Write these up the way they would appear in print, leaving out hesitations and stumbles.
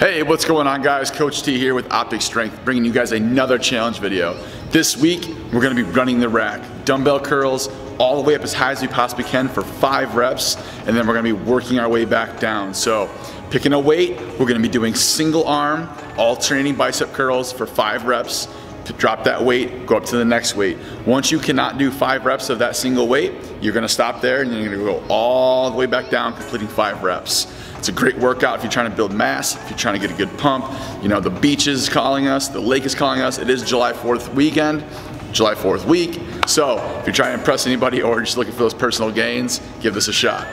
Hey, what's going on guys? Coach T here with OpTic Strength, bringing you guys another challenge video. This week, we're gonna be running the rack. Dumbbell curls all the way up as high as we possibly can for 5 reps, and then we're gonna be working our way back down. So, picking a weight, we're gonna be doing single arm, alternating bicep curls for 5 reps. To drop that weight, go up to the next weight. Once you cannot do 5 reps of that single weight, you're gonna stop there and you're gonna go all the way back down, completing 5 reps. It's a great workout if you're trying to build mass, if you're trying to get a good pump. You know, the beach is calling us, the lake is calling us. It is July 4th weekend, July 4th week. So if you're trying to impress anybody or just looking for those personal gains, give this a shot.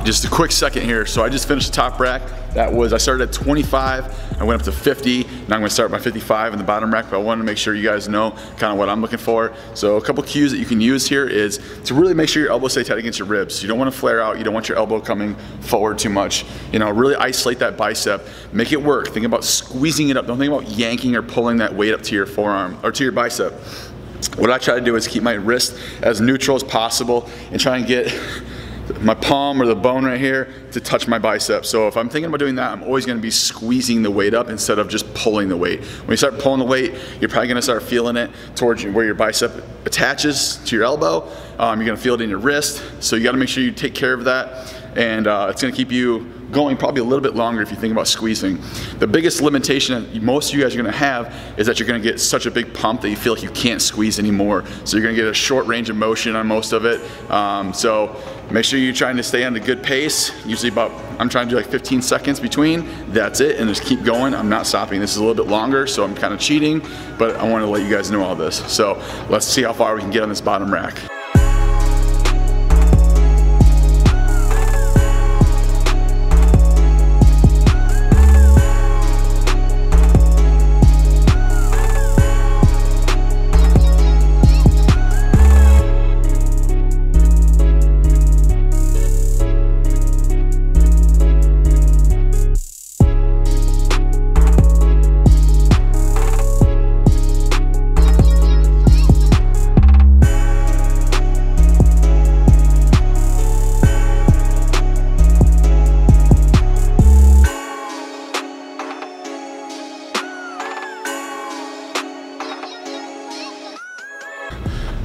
Just a quick second here. So I just finished the top rack. I started at 25, I went up to 50. Now I'm gonna start by 55 in the bottom rack, but I wanted to make sure you guys know kind of what I'm looking for. So a couple cues that you can use here is to really make sure your elbows stay tight against your ribs. You don't wanna flare out, you don't want your elbow coming forward too much. You know, really isolate that bicep, make it work. Think about squeezing it up. Don't think about yanking or pulling that weight up to your forearm or to your bicep. What I try to do is keep my wrist as neutral as possible and try and get my palm or the bone right here to touch my bicep. So if I'm thinking about doing that, I'm always gonna be squeezing the weight up instead of just pulling the weight. When you start pulling the weight, you're probably gonna start feeling it towards where your bicep attaches to your elbow. You're gonna feel it in your wrist. So you gotta make sure you take care of that. And it's gonna keep you going probably a little bit longer if you think about squeezing. The biggest limitation that most of you guys are gonna have is that you're gonna get such a big pump that you feel like you can't squeeze anymore. So you're gonna get a short range of motion on most of it. So make sure you're trying to stay on a good pace. Usually I'm trying to do like 15 seconds between. That's it, and just keep going. I'm not stopping. This is a little bit longer, so I'm kind of cheating, but I wanna let you guys know all this. So let's see how far we can get on this bottom rack.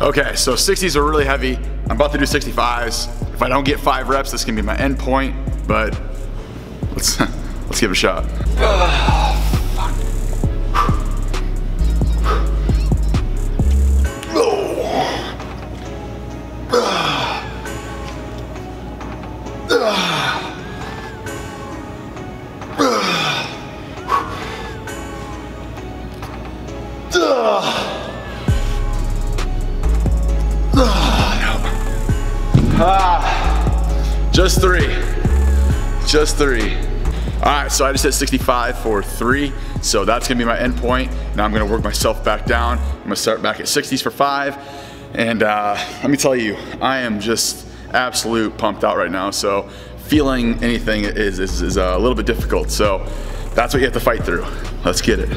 Okay, so 60s are really heavy. I'm about to do 65s. If I don't get 5 reps, this can be my end point, but let's give it a shot. Just three. All right, so I just hit 65 for 3. So that's gonna be my end point. Now I'm gonna work myself back down. I'm gonna start back at 60s for 5. And let me tell you, I am just absolute pumped out right now. So feeling anything is a little bit difficult. So that's what you have to fight through. Let's get it.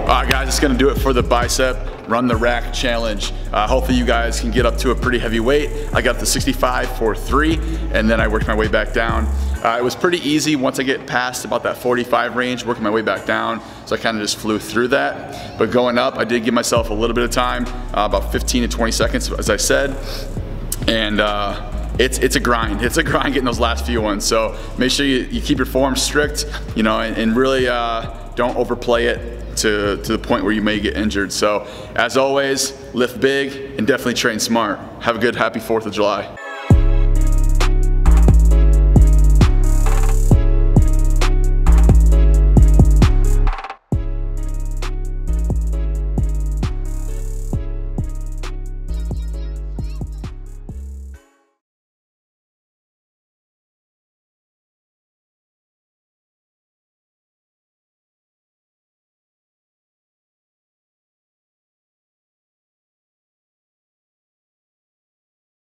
Alright guys, it's going to do it for the bicep run the rack challenge. Hopefully you guys can get up to a pretty heavy weight. I got up to 65 for 3 and then I worked my way back down. It was pretty easy once I get past about that 45 range, working my way back down. So I kind of just flew through that. But going up, I did give myself a little bit of time, about 15 to 20 seconds as I said. And it's a grind. It's a grind getting those last few ones. So make sure you keep your form strict, you know, and really don't overplay it to the point where you may get injured. So as always, lift big and definitely train smart. Have a good, happy 4th of July.